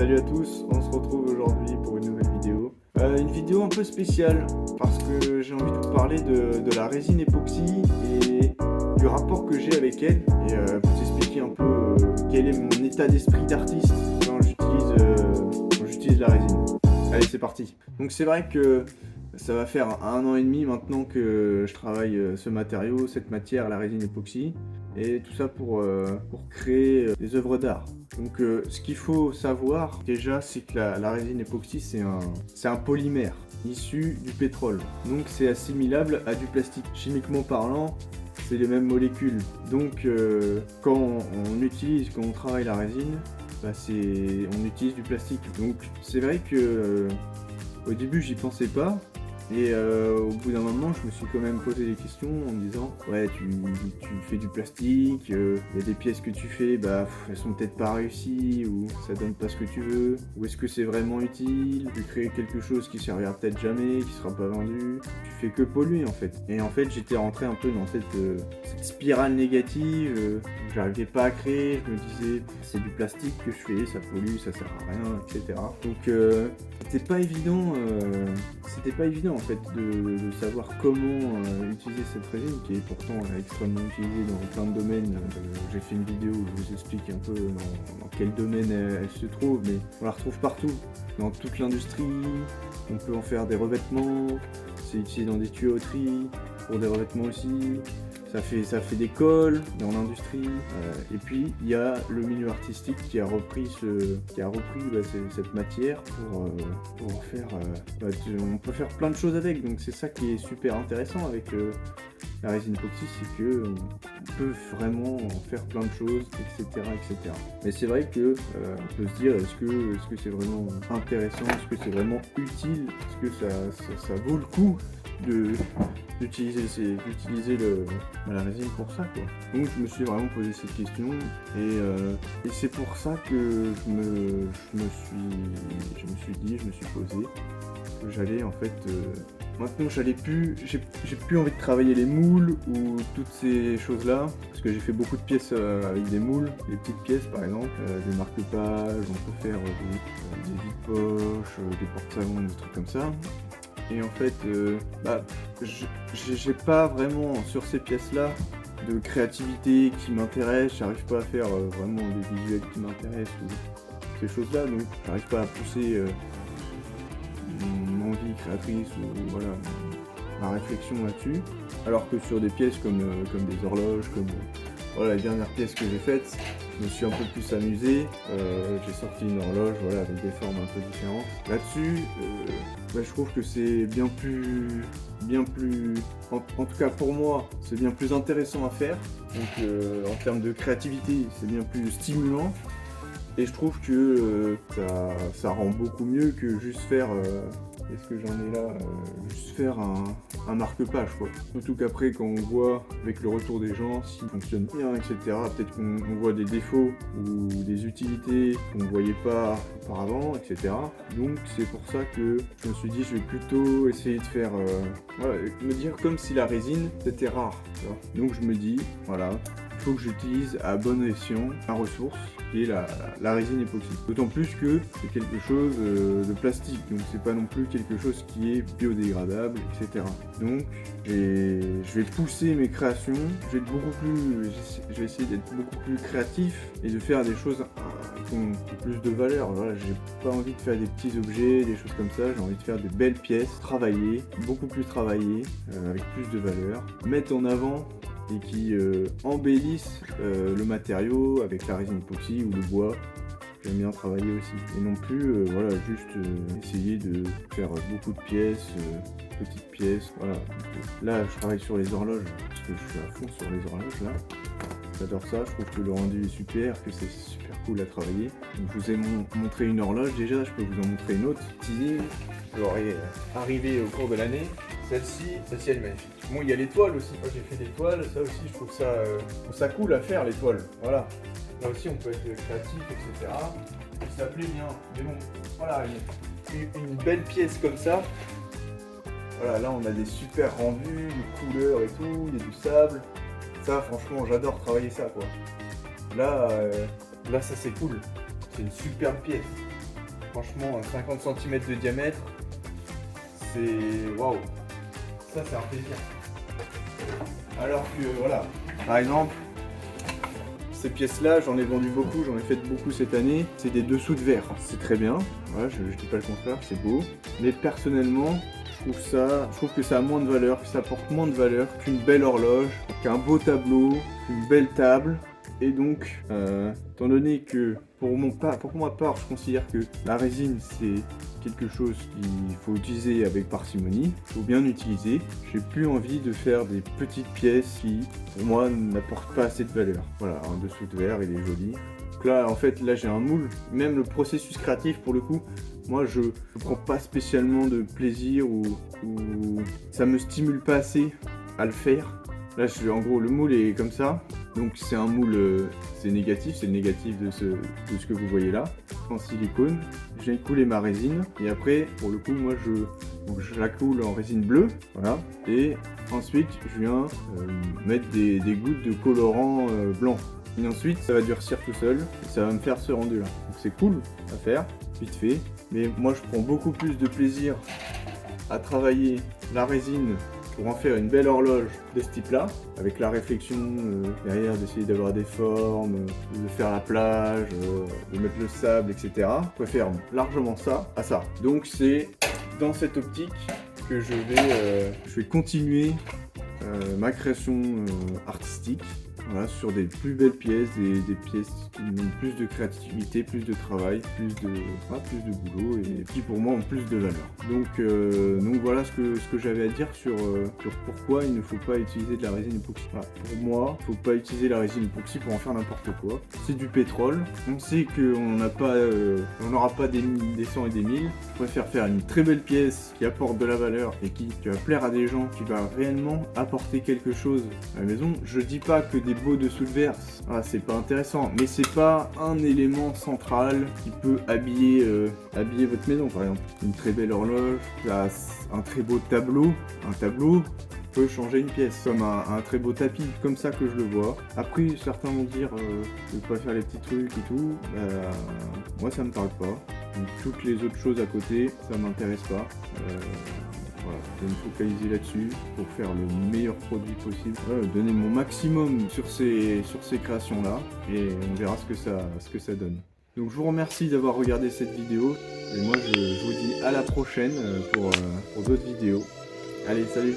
Salut à tous, on se retrouve aujourd'hui pour une nouvelle vidéo. Une vidéo un peu spéciale parce que j'ai envie de vous parler de la résine époxy et du rapport que j'ai avec elle et vous expliquer un peu quel est mon état d'esprit d'artiste quand j'utilise la résine. Allez, c'est parti. Donc c'est vrai que ça va faire 1 an et demi maintenant que je travaille ce matériau, cette matière, la résine époxy, et tout ça pour créer des œuvres d'art. Donc ce qu'il faut savoir déjà, c'est que la résine époxy c'est un polymère issu du pétrole. Donc c'est assimilable à du plastique. Chimiquement parlant, c'est les mêmes molécules. Donc quand on travaille la résine, on utilise du plastique. Donc c'est vrai que au début j'y pensais pas. Et au bout d'un moment, je me suis quand même posé des questions en me disant ouais, tu fais du plastique, il y a des pièces que tu fais, elles sont peut-être pas réussies, ou ça donne pas ce que tu veux, ou est-ce que c'est vraiment utile de créer quelque chose qui servira peut-être jamais, qui sera pas vendu, tu fais que polluer en fait. Et en fait, j'étais rentré un peu dans cette spirale négative, où j'arrivais pas à créer, je me disais c'est du plastique que je fais, ça pollue, ça sert à rien, etc. Donc c'était pas évident en fait de savoir comment utiliser cette résine qui est pourtant extrêmement utilisée dans plein de domaines. J'ai fait une vidéo où je vous explique un peu dans quel domaine elle se trouve, mais on la retrouve partout, dans toute l'industrie. On peut en faire des revêtements, c'est utilisé dans des tuyauteries, pour des revêtements aussi. Ça fait des cols dans l'industrie, et puis il y a le milieu artistique qui a repris cette matière pour faire. On peut faire plein de choses avec, donc c'est ça qui est super intéressant avec la résine époxy, c'est que on peut vraiment en faire plein de choses, etc. Mais c'est vrai que on peut se dire est-ce que c'est vraiment intéressant, est-ce que c'est vraiment utile, est-ce que ça vaut le coup d'utiliser la résine pour ça, quoi. Donc je me suis vraiment posé cette question et c'est pour ça que je me suis posé que j'allais en fait maintenant j'ai plus envie de travailler les moules ou toutes ces choses là, parce que j'ai fait beaucoup de pièces avec des moules, des petites pièces par exemple, des marque-pages, on peut faire des vides-poches, des porte-savons, des trucs comme ça. Et en fait, j'ai pas vraiment sur ces pièces-là de créativité qui m'intéresse, j'arrive pas à faire vraiment des visuels qui m'intéressent ou ces choses-là, donc j'arrive pas à pousser mon envie créatrice ou voilà, ma réflexion là-dessus. Alors que sur des pièces comme des horloges, comme voilà, les dernières pièces que j'ai faites, je me suis un peu plus amusé, j'ai sorti une horloge voilà, avec des formes un peu différentes. Là-dessus, je trouve que c'est bien plus, en tout cas pour moi, c'est bien plus intéressant à faire. Donc en termes de créativité, c'est bien plus stimulant. Et je trouve que ça rend beaucoup mieux que juste faire, est-ce que j'en ai là, juste faire un marque-page quoi. Surtout qu'après quand on voit avec le retour des gens s'il fonctionne bien, etc., peut-être qu'on voit des défauts ou des utilités qu'on ne voyait pas auparavant, etc. Donc c'est pour ça que je me suis dit je vais plutôt essayer de faire, me dire comme si la résine c'était rare. Donc je me dis, voilà, il faut que j'utilise à bon escient ma ressource qui est la résine époxy. D'autant plus que c'est quelque chose de plastique, donc c'est pas non plus quelque chose qui est biodégradable, etc. Donc je vais pousser mes créations, je vais essayer d'être beaucoup plus créatif et de faire des choses qui ont plus de valeur. Voilà, j'ai pas envie de faire des petits objets, des choses comme ça, j'ai envie de faire des belles pièces, travailler, beaucoup plus travailler, avec plus de valeur, mettre en avant et qui embellissent le matériau avec la résine époxy ou le bois. J'aime bien travailler aussi. Et non plus, juste essayer de faire beaucoup de pièces, petites pièces, voilà. Là, je travaille sur les horloges, parce que je suis à fond sur les horloges, là. J'adore ça, je trouve que le rendu est super, que c'est super cool à travailler. Donc, je vous ai montré une horloge déjà, je peux vous en montrer une autre. Ici, je l'aurai arrivé au cours de l'année. Celle-ci elle est magnifique. Bon, il y a l'étoile aussi. Moi j'ai fait des toiles, ça aussi je trouve ça cool à faire les toiles. Voilà. Là aussi on peut être créatif, etc. Et ça plaît bien. Mais bon, voilà, une belle pièce comme ça. Voilà, là on a des super rendus, des couleurs et tout, il y a du sable. Ça franchement j'adore travailler ça quoi. Là ça c'est cool. C'est une superbe pièce. franchement 50 cm de diamètre, c'est waouh, ça c'est un plaisir. Alors que voilà, par exemple, ces pièces-là, j'en ai vendu beaucoup, j'en ai fait beaucoup cette année. C'est des dessous de verre, c'est très bien. Voilà, je dis pas le contraire, c'est beau. Mais personnellement, je trouve que ça a moins de valeur, que ça apporte moins de valeur qu'une belle horloge, qu'un beau tableau, qu'une belle table. Et donc, étant donné que pour ma part, je considère que la résine c'est quelque chose qu'il faut utiliser avec parcimonie, il faut bien utiliser. J'ai plus envie de faire des petites pièces qui, pour moi, n'apportent pas assez de valeur. Voilà, un dessous de verre, il est joli. Donc là, en fait, là j'ai un moule. Même le processus créatif, pour le coup, moi je prends pas spécialement de plaisir ou ça me stimule pas assez à le faire. Là, en gros, le moule est comme ça. Donc c'est un moule, c'est négatif, c'est le négatif de ce que vous voyez là. En silicone, je viens couler ma résine. Et après, pour le coup, moi je la coule en résine bleue. Voilà. Et ensuite, je viens mettre des gouttes de colorant blanc. Et ensuite, ça va durcir tout seul. Et ça va me faire ce rendu là. Donc c'est cool à faire, vite fait. Mais moi, je prends beaucoup plus de plaisir à travailler la résine pour en faire une belle horloge de ce type-là, avec la réflexion derrière, d'essayer d'avoir des formes, de faire la plage, de mettre le sable, etc. Je préfère largement ça à ça. Donc c'est dans cette optique que je vais continuer ma création artistique. Voilà, sur des plus belles pièces, des pièces qui ont plus de créativité, plus de travail, plus de boulot et qui pour moi ont plus de valeur. Donc voilà ce que j'avais à dire sur pourquoi il ne faut pas utiliser de la résine époxy. Voilà, pour moi, il ne faut pas utiliser la résine époxy pour en faire n'importe quoi. C'est du pétrole, on sait qu'on n'aura pas des 100 et des 1000. Je préfère faire une très belle pièce qui apporte de la valeur et qui va plaire à des gens, qui va réellement apporter quelque chose à la maison. Je dis pas que des beaux dessous de verre, c'est pas intéressant, mais c'est pas un élément central qui peut habiller votre maison. Par exemple, une très belle horloge, un très beau tableau, un tableau peut changer une pièce, comme un très beau tapis, comme ça que je le vois. Après, certains vont dire de pas faire les petits trucs et tout, moi ça me parle pas. Donc, toutes les autres choses à côté, ça m'intéresse pas. Voilà, je vais me focaliser là-dessus pour faire le meilleur produit possible, donner mon maximum sur ces créations-là et on verra ce que ça donne. Donc je vous remercie d'avoir regardé cette vidéo et moi je vous dis à la prochaine pour d'autres vidéos. Allez, salut!